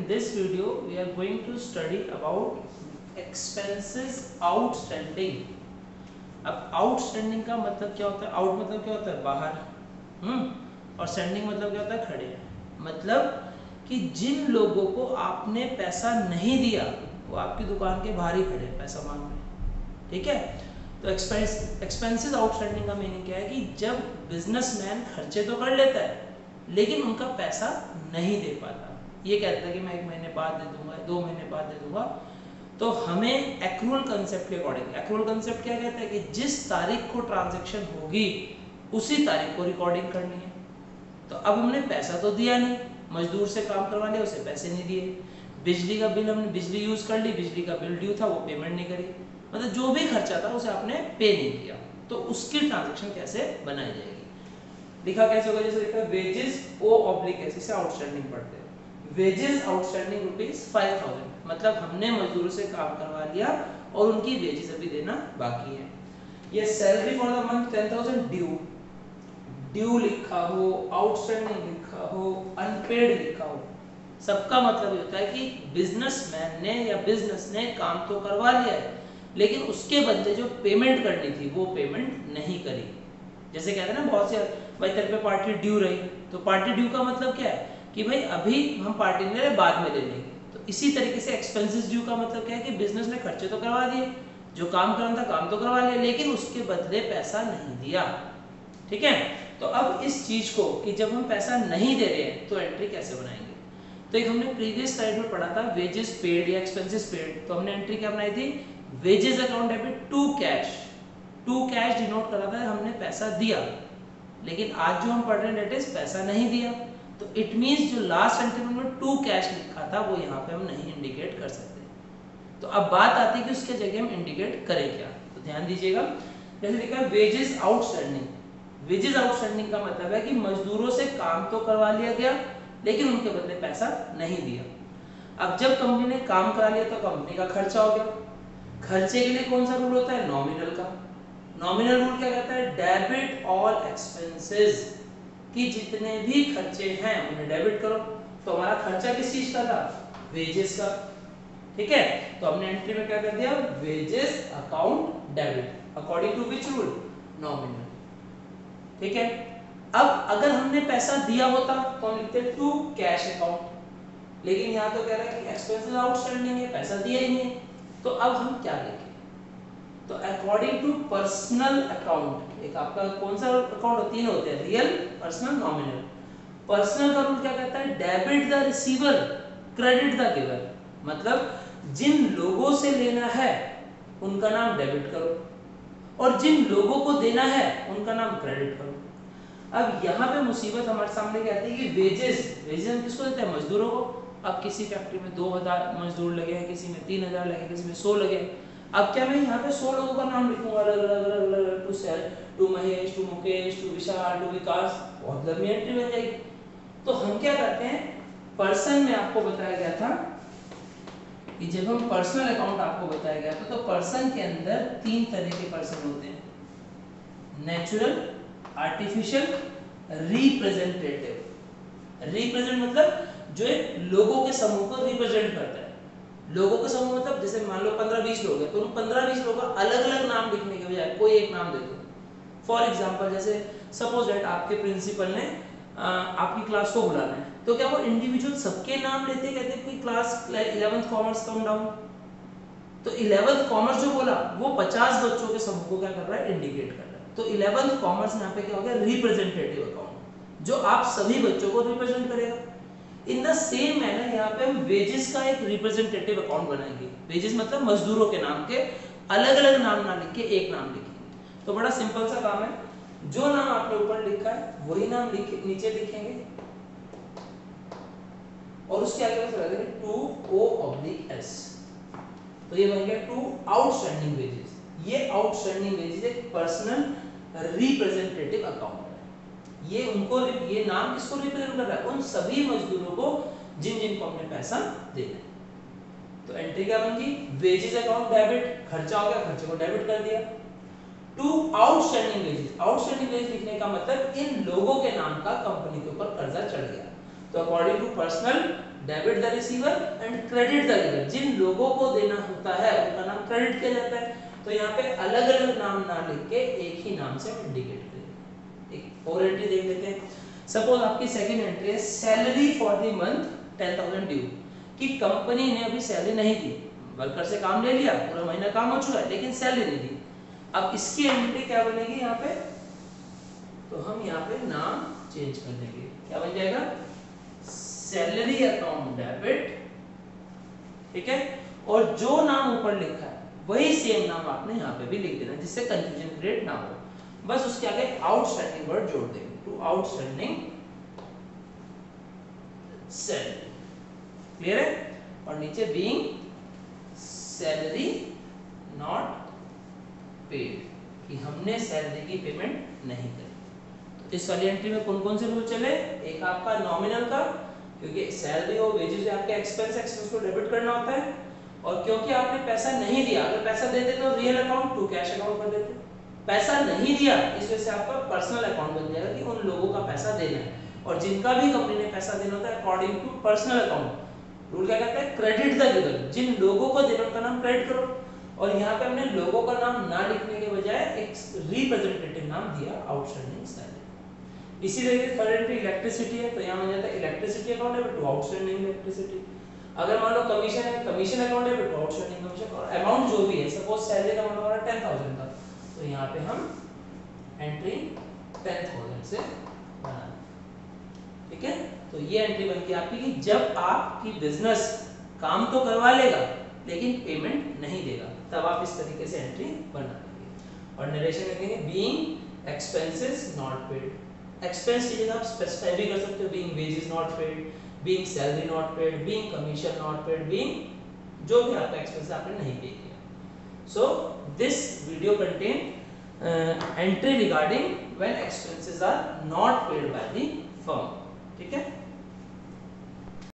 in this video we are going to study about expenses outstanding. अब outstanding का मतलब क्या होता है? आउट मतलब क्या होता है? बाहर। और स्टैंडिंग मतलब क्या होता है? खड़े हैं। मतलब कि जिन लोगों को आपने पैसा नहीं दिया वो आपकी दुकान के बाहर ही खड़े हैं पैसा मांग रहे। ठीक है, तो एक्सपेंसेस आउटस्टैंडिंग का मीनिंग क्या है कि जब बिजनेसमैन खर्चे तो कर लेता है लेकिन उनका पैसा नहीं दे पाता। ये कहता है कि मैं 1 महीने बाद दे दूंगा, 2 महीने बाद दे दूंगा। तो हमें एक्रूअल कंसेप्ट के अकॉर्डिंग, एक्रूअल कंसेप्ट क्या कहता है कि जिस तारीख को ट्रांजैक्शन होगी उसी तारीख को रिकॉर्डिंग करनी है। तो अब हमने पैसा तो दिया नहीं, मजदूर से काम करवा लिया, उसे पैसे नहीं दिए। बिजली का बिल, हमने बिजली यूज कर ली, बिजली का बिल ड्यू था वो पेमेंट नहीं करी, मतलब जो भी खर्चा था उसे आपने पे नहीं किया। तो उसकी ट्रांजैक्शन कैसे बनाई जाएगी? लिखा कैसे होगा? जैसे लिखा है वेजेस ओ ऑब्लिक एस, इसे आउटस्टैंडिंग पढ़ते हैं। वेजेस आउटस्टैंडिंग ₹5000, मतलब हमने मजदूरों से काम करवा लिया और उनकी वेजेस अभी देना बाकी है। ये salary for the month 10000 due, due लिखा हो, आउटस्टैंडिंग लिखा हो, अनपेड लिखा हो, सबका मतलब ये होता है कि बिजनेसमैन ने या बिजनेस ने काम तो करवा लिया है लेकिन उसके बदले जो पेमेंट करनी थी वो पेमेंट नहीं करी। जैसे कहते हैं ना बहुत से, भाई तेरे पे पार्टी ड्यू रही, तो पार्टी ड्यू का मतलब क्या है कि भाई अभी हम पार्टी ले रहे, बाद में ले लेंगे। तो इसी तरीके से एक्सपेंसेस ड्यू का मतलब क्या है कि बिजनेस ने खर्चे तो करवा दिए, जो काम करना था काम तो करवा लिया लेकिन उसके बदले पैसा नहीं दिया। ठीक है, तो अब इस चीज को कि जब हम पैसा नहीं दे रहे हैं तो एंट्री कैसे बनाएंगे? तो एक हमने प्रीवियस स्लाइड में पढ़ा था वेजेस पेड या एक्सपेंसेस पेड, तो हमने एंट्री क्या बनाई थी? Wages account debit to cash. To cash denote करा था हमने पैसा दिया, लेकिन आज जो हम पढ़ रहे हैं डेट इज पैसा नहीं दिया। तो इट मींस जो लास्ट एंट्री में टू कैश लिखा था वो यहाँ पे हम नहीं इंडिकेट कर सकते। तो अब बात आती है कि उसके जगह हम इंडिकेट करें क्या? तो ध्यान दीजिएगा, जैसे लिखा है वेजेस आउटस्टैंडिंग। वेजेस आउटस्टैंडिंग का मतलब है कि मजदूरों से काम तो करवा लिया गया लेकिन उनके बदले पैसा नहीं दिया। अब जब कंपनी ने काम करा लिया तो कंपनी का खर्चा हो गया। खर्चे के लिए कौन सा रूल होता है? नॉमिनल का। नॉमिनल रूल क्या कहता है? डेबिट ऑल एक्सपेंसेस, कि जितने भी खर्चे हैं उन्हें डेबिट करो। तो हमारा खर्चा किस चीज का था? वेजेस का। ठीक है, तो हमने एंट्री में क्या कर दिया? Wages account debit according to which rule? Nominal. ठीक है, अब अगर हमने पैसा दिया होता तो हम लिखते टू कैश अकाउंट, लेकिन यहाँ तो कह रहा है कि एक्सपेंसेस आउटस्टैंडिंग है, पैसा दिया ही नहीं। तो अब हम क्या लिखें? तो अकॉर्डिंग टू पर्सनल अकाउंट, एक आपका कौन सा अकाउंट? 3 होते हैं, रियल, पर्सनल, नॉमिनल। पर्सनल का रूल क्या कहता है? Debit the receiver, credit the giver. मतलब जिन लोगों से लेना है उनका नाम डेबिट करो और जिन लोगों को देना है उनका नाम क्रेडिट करो। अब यहाँ पे मुसीबत हमारे सामने क्या आती है कि वेजेस, वेजेस हम किसको देते हैं? मजदूरों को। अब किसी फैक्ट्री में 2000 मजदूर लगे हैं, किसी में 3000 लगे, किसी में 100 लगे। अब क्या मैं यहाँ पे 100 लोगों का नाम लिखूंगा अलग अलग, to Mahesh, to Mukesh, to Vishal, to Vikas, बहुत लंबी एंट्री बन जाएगी। तो हम क्या करते हैं? पर्सन में आपको बताया गया था कि जब हम पर्सनल अकाउंट आपको बताया गया था तो पर्सन के अंदर 3 तरह के पर्सन होते हैं, नेचुरल, आर्टिफिशियल, रिप्रेजेंटेटिव। रिप्रेजेंट मतलब जो एक लोगों के समूह को रिप्रेजेंट करता है। लोगों के समूह मतलब जैसे मान लो 15-20 लोग हैं तो उन 15-20 लोगों का अलग अलग नाम लिखने के बजाय कोई एक नाम दे दो। फॉर एग्जांपल जैसे सपोज दैट आपके प्रिंसिपल ने आपकी क्लास को बुलाना है, तो क्या वो इंडिविजुअल सबके नाम लेते कहते कोई class 11th commerce come down, तो 11th कॉमर्स जो बोला वो 50 बच्चों के समूह को क्या कर रहा है? इंडिकेट कर रहा है। तो 11th कॉमर्स यहाँ पे क्या हो गया? रिप्रेजेंटेटिव अकाउंट, जो आप सभी बच्चों को रिप्रेजेंट करेगा। इन द सेम मैनर यहाँ पे हम वेजेस का एक रिप्रेजेंटेटिव अकाउंट बनाएंगे। वेजेस मतलब मजदूरों के नाम के अलग अलग नाम ना लिख के एक नाम लिखेंगे। तो बड़ा सिंपल सा काम है, जो नाम आपने ऊपर लिखा है वही नाम नीचे लिखेंगे और उसके आगे बस लगा देंगे टू ओ ऑब्लिक एस। तो ये बन गया टू आउटस्टैंडिंग वेजेस। ये आउटस्टैंडिंग वेजेस एक पर्सनल रिप्रेजेंटेटिव अकाउंट है। ये उनको, ये नाम किसको रिप्रेजेंट कर रहा है? उन सभी मजदूरों को जिन जिनको हमने पैसा देना है। तो एंट्री क्या बन गई? वेजेस अकाउंट डेबिट, खर्चा हो गया, खर्चे को डेबिट कर दिया। To outstanding wages, outstanding wages लिखने का मतलब इन लोगों के नाम का कंपनी के ऊपर कर्जा चढ़ गया। तो according to personal debit the receiver and credit the giver. जिन लोगों को देना होता है उनका नाम क्रेडिट किया जाता है। तो यहाँ पे अलग अलग नाम ना लिख के एक ही नाम से इंडिकेट करें। एक और एंट्री देख लेते हैं। सपोज आपकी सेकंड एंट्री है salary for the month 10,000 due, कि कंपनी ने अभी सैलरी नहीं दी, वर्कर से काम ले लिया, पूरा महीना काम हो चुका है लेकिन सैलरी नहीं दी। अब इसकी एंट्री क्या बनेगी यहाँ पे, तो हम यहाँ पे नाम चेंज कर देंगे। क्या बन जाएगा, सैलरी अकाउंट डेबिट, ठीक है। और जो नाम ऊपर लिखा है वही सेम नाम आपने यहाँ पे भी लिख देना, जिससे कंफ्यूजन क्रिएट ना हो। बस उसके आगे आउटस्टैंडिंग वर्ड जोड़ देंगे, टू आउटस्टैंडिंग सैलरी, क्लियर है। और नीचे बीइंग सैलरी नॉट पेड, कि हमने सैलरी की पेमेंट नहीं करी। तो इस वाली एंट्री में कौन कौन से रूल चले, एक आपका नॉमिनल का, क्योंकि सैलरी और वेजेस आपके एक्सपेंस को डेबिट करना होता है, और क्योंकि आपने पैसा नहीं दिया, अगर पैसा दे देते तो real account to cash account कर देते, पैसा नहीं दिया इस वजह से आपका पर्सनल अकाउंट बन जाएगा कि उन लोगों का पैसा देना है। और जिनका भी कंपनी ने पैसा देना होता है according to personal account rule क्या कहता है, क्रेडिट द गिवर, जिन लोगों को देना उनका नाम क्रेडिट करो। और यहाँ पे हमने लोगों का नाम ना लिखने के बजाय एक रिप्रेजेंटेटिव नाम दिया, आउटस्टैंडिंग सैलरी। इसी तरीके से थर्ड एंट्री इलेक्ट्रिसिटी है, तो यहाँ हो जाता है electricity account debit to outstanding electricity. अगर मान लो कमीशन है, commission account debit to outstanding commission, और अमाउंट जो भी है, सपोज सैलरी का अमाउंट हमारा 10,000 था, तो यहाँ पे हम एंट्री 10,000 से बना, ठीक है। तो ये एंट्री बनती है आपकी कि जब आपकी बिजनेस काम तो करवा लेगा लेकिन पेमेंट नहीं देगा, तब आप इस तरीके से एंट्री बना देंगे। और नरेशन लिखेंगे being expenses not paid, expense की जगह आप स्पेसिफाई भी कर सकते हो, being wages not paid, being salary not paid, being commission not paid, being जो भी आपका एक्सपेंस आपने नहीं पे किया। So this video contain entry regarding when expenses are not paid by the firm, ठीक है।